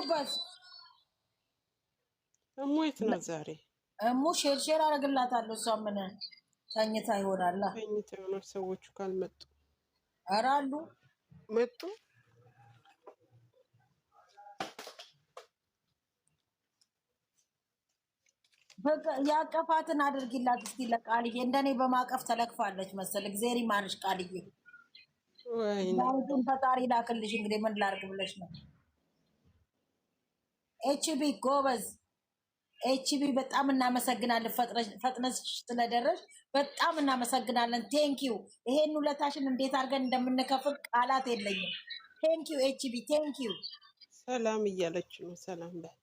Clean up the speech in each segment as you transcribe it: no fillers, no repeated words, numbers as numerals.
ሂዱበት እሙት ነው ዛሬ እሙ ሼር አረግላታለሁ እሷ ምን ተኝታ ይሆናል ተኝታ ይሆናል ሰዎቹ ካልመጡ አራሉ መጡ በቃ ያቀፋትን አድርጊላት እስቲ ለቃልዬ እንደኔ በማቀፍ ተለክፋለች መሰል እግዚአብሔር ይማርሽ ቃልዬ ወይኔ ዳሩን ፈጣሪ ላክልሽ እንግዲህ ምን ላርግ ብለሽ ነው ኤችቢ ጎበዝ ኤችቢ በጣም እናመሰግናለን ፈጥነሽ ስለደረሽ በጣም እናመሰግናለን ቴንኪው ይሄን ሁለታሽን እንዴት አድርገን እንደምንከፍል ቃላት የለኝም ቴንኪው ኤችቢ ቴንኪው ሰላም እያለች ነው ሰላም በት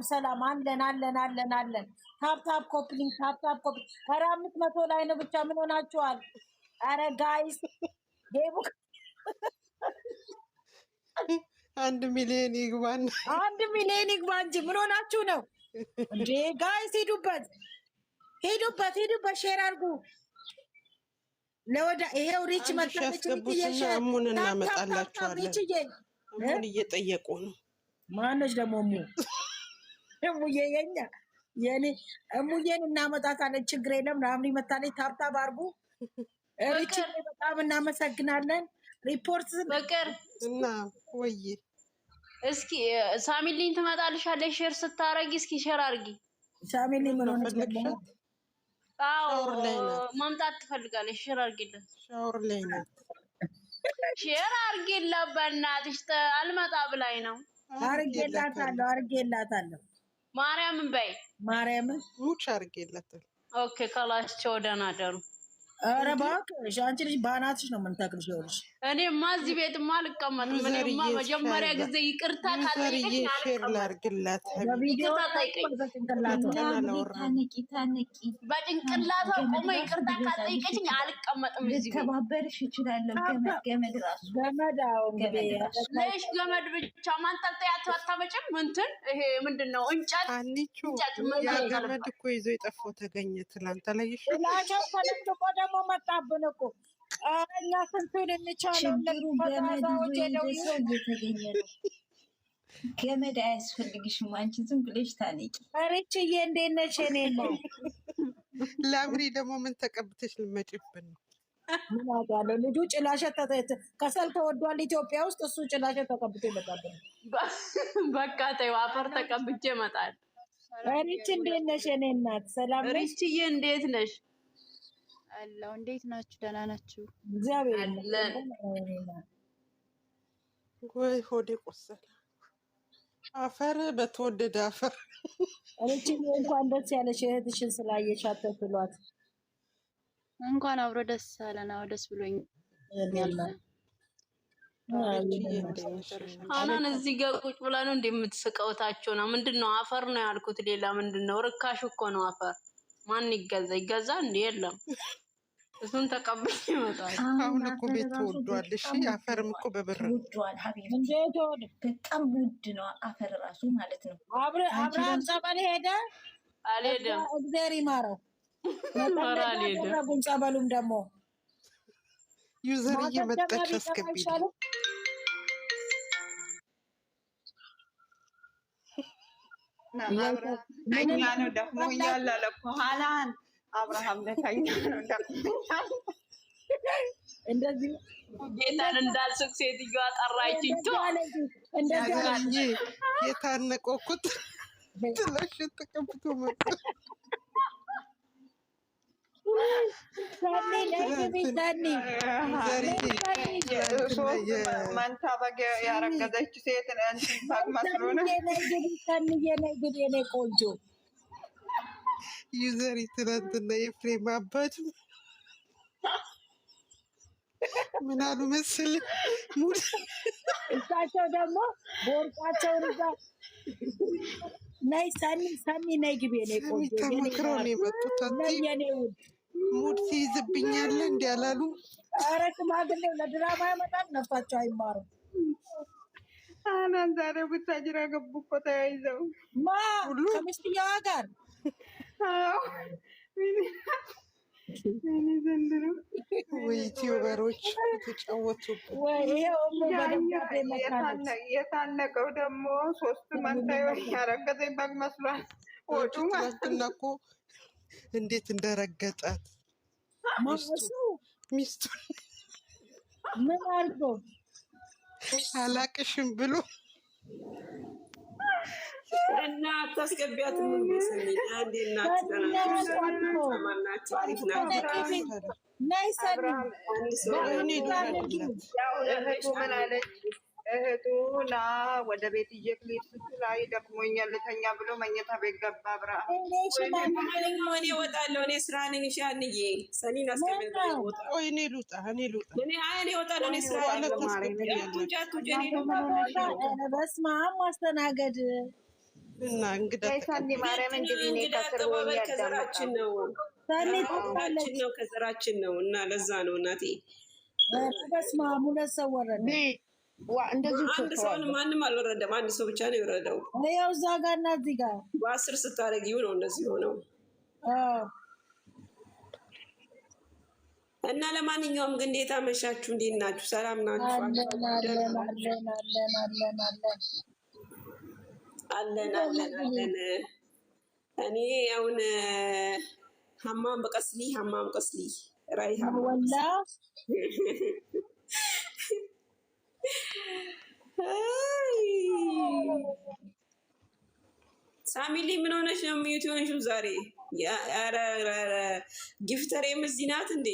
ሰላም አለን ታፕ ኮፕሊንግ ታፕ ኮፕ ኧረ 500 ላይ ነው ብቻ ምን ሆናችኋል ኧረ ጋይስ ዴቡ 1 ሚሊዮን ይግባን 1 ሚሊዮን ይግባ እንጂ ምን ሆናችሁ ነው እንዴ ጋይስ ሄዱበት ሼር አድርጉ ለወዳ ይሄው ሪች መጣች እሙን እናመጣላችኋለን እሙን እየጠየቁ ነው ማነሽ ደግሞ እሙዬ የኔ እሙዬን እናመጣታለን ችግር የለም ምናምን ይመጣለች ታብታብ አድርጉ ሪች በጣም እናመሰግናለን ሪፖርት በቀር እና ወይ እስኪ ሳሚሊን ትመጣልሻለሽ ሼር ስታረጊ እስኪ ሼር አርጊ ሳሚሊ ምን ሆነች አዎ ማምጣት ትፈልጋለሽ ሼር አርጊለት ሻወር ላይ ነው ሼር አርጊለት በእናትሽ አልመጣ ብላኝ ነው አርጌላታለሁ ማርያምን በይ ማርያምን ሙች አርጌላታለሁ ኦኬ ካላስቸው ደህና ደሩ ኧረ እባክሽ አንቺ ልጅ ባናትሽ ነው የምንተክልሽ ይኸውልሽ እኔማ እዚህ ቤትማ አልቀመጥም እኔማ መጀመሪያ ጊዜ ይቅርታ ካጠየቀኝ ሼር ላርግላት በጭንቅላቷ ቆመ ይቅርታ ካጠየቀኝ አልቀመጥም እዚህ ተባበርሽ ይችላል ገመድ ራሱ ለሽ ገመድ ብቻ ማንጠልጠያ አታመጭም እንትን ይሄ ምንድነው እንጨት ያ ገመድ እኮ ይዞ የጠፋው ተገኘ ትላንት አላየሽ ደግሞ መጣብን እኮ እኛ ስንቱን እንቻለው ገመድ አያስፈልግሽም አንቺ ዝም ብለሽ ታነቂ ሪችዬ እንዴት ነሽ እኔ ነው ለምሪ ደግሞ ምን ተቀብተሽ ልመጪብን ነው ምን አውቃለሁ ልጁ ጭላሸት ከሰል ተወዷል ኢትዮጵያ ውስጥ እሱ ጭላሸት ተቀብቶ ይመጣል በቃ ተይው አፈር ተቀብቼ እመጣለሁ ሪች እንዴት ነሽ እኔ እናት ሰላም ነሽ ሪችዬ እንዴት ነሽ አላው እንዴት ናችሁ ደህና ናችሁ እግዚአብሔር ወይ ሆዴ ቆሰለ አፈር በተወደደ አፈር እቺ እንኳን ደስ ያለሽ እህትሽን ስላየሻት ተብሏት እንኳን አብሮ ደስ አለና ደስ ብሎኝ አናን እዚህ ጋር ቁጭ ብላ ነው እንደምትስቀውታቸው ነው ምንድነው አፈር ነው ያልኩት ሌላ ምንድነው ርካሽ እኮ ነው አፈር ማን ይገዛ እንዴ የለም እሱን ተቀበል ይመጣል አሁን እኮ ቤት ተወዷል እሺ አፈርም እኮ በብር ተወዷል ሀቢብ በጣም ውድ ነው አፈር ራሱ ማለት ነው አብርሃም ጸበል ሄደ አልሄደም እግዚአብሔር ይማረው አልሄደም ጸበሉም ደግሞ ዩዘር እየመጣች አስገቢ ነኛ ነው ደክሞኛል አለ ከኋላን አብርሃም ለታኛ ነው ደክሞኛል እንደዚህ ጌታን እንዳልስቅ ሴትዮዋ ጠራችኝ እንደዚህ የታነቆኩት ትለሽ ተቀብቶ መጣ መንታ በግ ያረገዘች ሴት በግ መስሎ ነው ቆንጆ ዩዘሪ ትናንትና የፍሬም አባት ምን አሉ መሰለኝ ሙድ እሳቸው ደግሞ ቦርጫቸውን እዛ ነይ ሰኒ ነይ ግቢ የኔ ቆንጆ ተመክረው ነው የመጡት የኔ ውድ ሙድ ትይዝብኛለህ እንዲ ያላሉ ኧረ ሽማግሌው ለድራማ ያመጣል ነፍሳቸው አይማሩም አናን ዛሬ ቡታጅራ ገቡ እኮ ተያይዘው ከሚስትየዋ ጋር ወይ ዩቲዩበሮች ተጫወቱብን። የታነቀው ደግሞ 3 መንታዮች ያረገዘ በግ መስሏል። ወዱ ትናንትና እኮ እንዴት እንደረገጣት ሚስቱ ምን አልጎ አላቅሽም ብሎ እና አታስገቢያት። ምን ይሰኝ አንዴ እናት ተናናችሁ አሪፍ ናችሁ። እህቱ ና ወደ ቤት እየክሊት ስትላይ ደክሞኛል ልተኛ ብሎ መኝታ ቤት ገባ። አብርሃም እኔ እወጣለሁ፣ እኔ ስራ ነኝ። እሺ አንዬ ሰኒን አስገቢያት። እኔ ልውጣ እኔ እወጣለሁ፣ እኔ ስራ ነኝ። በስመ አብ ማስተናገድ እና እንግዳ ሰኒ ማርያም እንግዲህ እኔ ከስርወኝ ከዘራችን ነው ከዘራችን ነው እና ለዛ ነው እናቴ። በስመ አብ ሁለት ሰው ወረደ። አንድ ሰውን ማንም አልወረደም። አንድ ሰው ብቻ ነው የወረደው። ያው እዛ ጋር እና እዚህ ጋር በ10 ስታደርጊው ነው እንደዚህ ሆነው እና ለማንኛውም ግን እንዴት አመሻችሁ? እንዴት ናችሁ? ሰላም ናችሁ? አለን። እኔ አሁን ሀማም ቀስሊ ራይ ወላ ሳሚሊ ምን ሆነሽ ነው የሚዩት ሆንሽው ዛሬ? ኧረ ጊፍተሬም እዚህ ናት እንዴ?